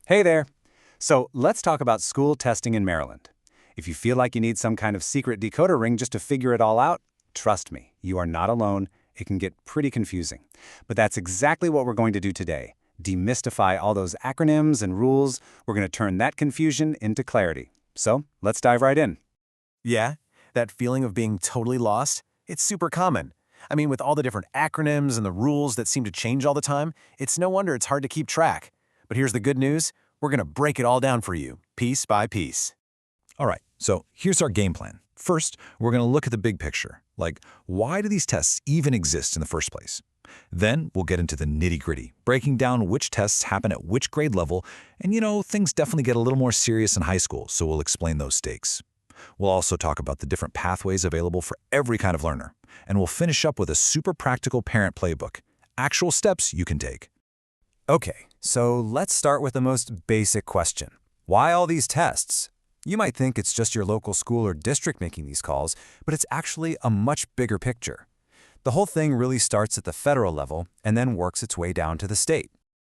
Hey there. So let's talk about school testing in Maryland. If you feel like you need some kind of secret decoder ring just to figure it all out, trust me, you are not alone. It can get pretty confusing. But that's exactly what we're going to do today. Demystify all those acronyms and rules. We're going to turn that confusion into clarity. So let's dive right in. Yeah, that feeling of being totally lost, it's super common. I mean, with all the different acronyms and the rules that seem to change all the time, it's no wonder it's hard to keep track. But here's the good news. We're going to break it all down for you, piece by piece. All right, so here's our game plan. First, we're going to look at the big picture, like why do these tests even exist in the first place? Then we'll get into the nitty-gritty, breaking down which tests happen at which grade level, and things definitely get a little more serious in high school, so we'll explain those stakes. We'll also talk about the different pathways available for every kind of learner, and we'll finish up with a super practical parent playbook, actual steps you can take. Okay, so let's start with the most basic question. Why all these tests? You might think it's just your local school or district making these calls, but it's actually a much bigger picture. The whole thing really starts at the federal level and then works its way down to the state.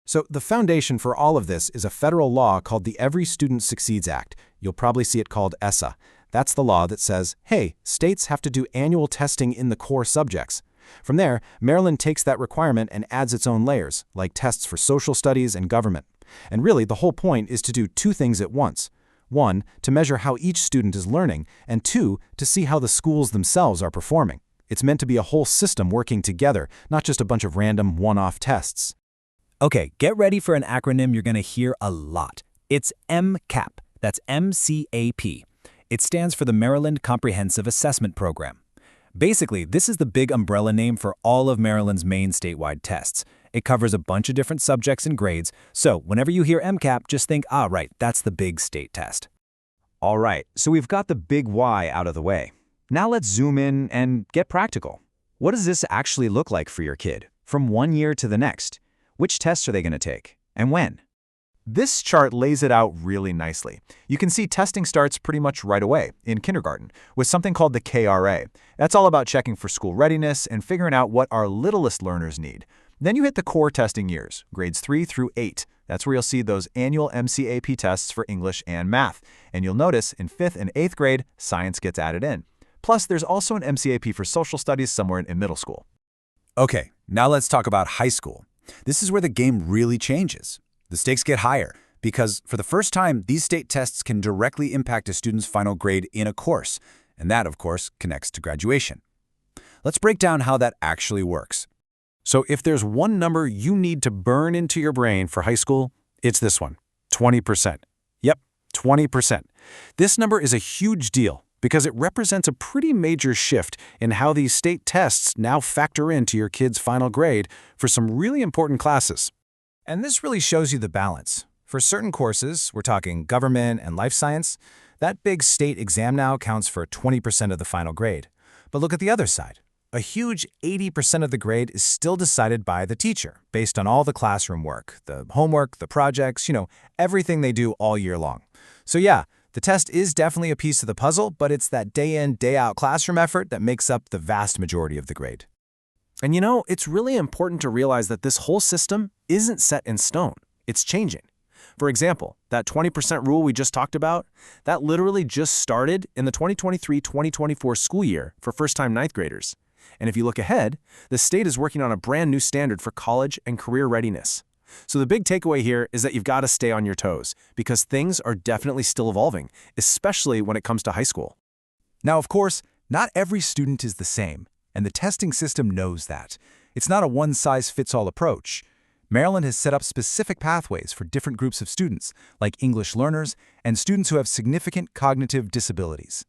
So the foundation for all of this is a federal law called the Every Student Succeeds Act. You'll probably see it called ESSA. That's the law that says, hey, states have to do annual testing in the core subjects. From there, Maryland takes that requirement and adds its own layers, like tests for social studies and government. And really, the whole point is to do two things at once. One, to measure how each student is learning, and two, to see how the schools themselves are performing. It's meant to be a whole system working together, not just a bunch of random one-off tests. Okay, get ready for an acronym you're going to hear a lot. It's MCAP. That's M-C-A-P. It stands for the Maryland Comprehensive Assessment Program. Basically, this is the big umbrella name for all of Maryland's main statewide tests. It covers a bunch of different subjects and grades, so whenever you hear MCAP, just think, right, that's the big state test. All right, so we've got the big why out of the way. Now let's zoom in and get practical. What does this actually look like for your kid, from one year to the next? Which tests are they going to take, and when? This chart lays it out really nicely. You can see testing starts pretty much right away, in kindergarten, with something called the KRA. That's all about checking for school readiness and figuring out what our littlest learners need. Then you hit the core testing years, grades 3 through 8. That's where you'll see those annual MCAP tests for English and math. And you'll notice in 5th and 8th grade, science gets added in. Plus, there's also an MCAP for social studies somewhere in middle school. Okay, now let's talk about high school. This is where the game really changes. The stakes get higher because, for the first time, these state tests can directly impact a student's final grade in a course, and that, of course, connects to graduation. Let's break down how that actually works. So if there's one number you need to burn into your brain for high school, it's this one, 20%. Yep, 20%. This number is a huge deal because it represents a pretty major shift in how these state tests now factor into your kid's final grade for some really important classes. And this really shows you the balance. For certain courses, we're talking government and life science, that big state exam now counts for 20% of the final grade. But look at the other side. A huge 80% of the grade is still decided by the teacher, based on all the classroom work, the homework, the projects, everything they do all year long. So yeah, the test is definitely a piece of the puzzle, but it's that day-in, day-out classroom effort that makes up the vast majority of the grade. And it's really important to realize that this whole system isn't set in stone. It's changing. For example, that 20% rule we just talked about, that literally just started in the 2023-2024 school year for first-time ninth graders. And if you look ahead, the state is working on a brand new standard for college and career readiness. So the big takeaway here is that you've got to stay on your toes because things are definitely still evolving, especially when it comes to high school. Now, of course, not every student is the same, and the testing system knows that. It's not a one-size-fits-all approach. Maryland has set up specific pathways for different groups of students, like English learners and students who have significant cognitive disabilities.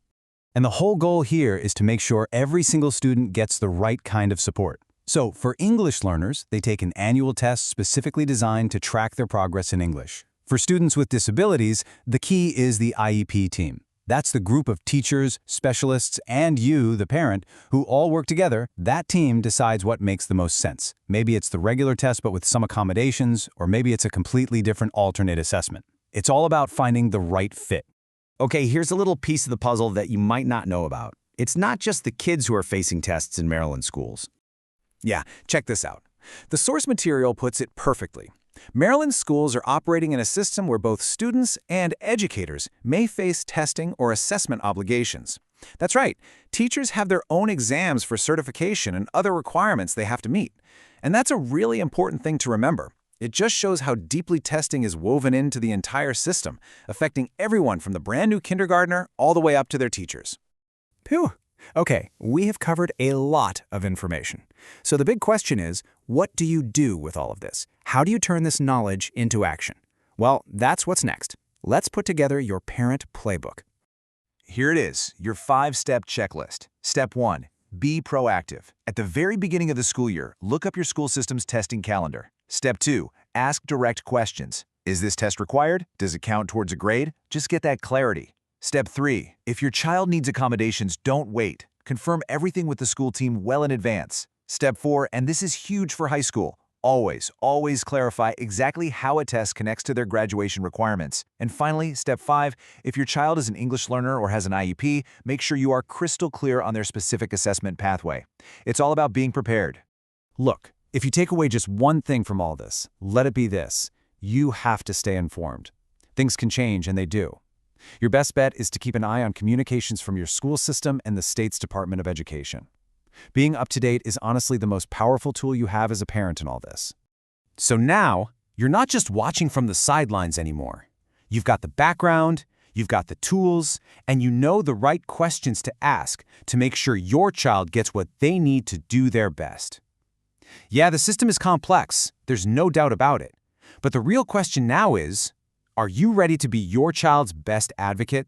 And the whole goal here is to make sure every single student gets the right kind of support. So, for English learners, they take an annual test specifically designed to track their progress in English. For students with disabilities, the key is the IEP team. That's the group of teachers, specialists, and you, the parent, who all work together. That team decides what makes the most sense. Maybe it's the regular test but with some accommodations, or maybe it's a completely different alternate assessment. It's all about finding the right fit. Okay, here's a little piece of the puzzle that you might not know about. It's not just the kids who are facing tests in Maryland schools. Yeah, check this out. The source material puts it perfectly. Maryland schools are operating in a system where both students and educators may face testing or assessment obligations. That's right, teachers have their own exams for certification and other requirements they have to meet. And that's a really important thing to remember. It just shows how deeply testing is woven into the entire system, affecting everyone from the brand new kindergartner all the way up to their teachers. Phew. Okay, we have covered a lot of information. So the big question is, what do you do with all of this? How do you turn this knowledge into action? Well, that's what's next. Let's put together your parent playbook. Here it is, your 5-step checklist. Step 1, be proactive. At the very beginning of the school year, look up your school system's testing calendar. Step 2, ask direct questions. Is this test required? Does it count towards a grade? Just get that clarity. Step 3, if your child needs accommodations, don't wait. Confirm everything with the school team well in advance. Step 4, and this is huge for high school, always clarify exactly how a test connects to their graduation requirements. And finally, Step 5, if your child is an English learner or has an IEP, make sure you are crystal clear on their specific assessment pathway. It's all about being prepared. Look, if you take away just one thing from all this, let it be this: you have to stay informed. Things can change, and they do. Your best bet is to keep an eye on communications from your school system and the state's Department of Education. Being up to date is honestly the most powerful tool you have as a parent in all this. So now, you're not just watching from the sidelines anymore. You've got the background, you've got the tools, and you know the right questions to ask to make sure your child gets what they need to do their best. Yeah, the system is complex, there's no doubt about it. But the real question now is, are you ready to be your child's best advocate?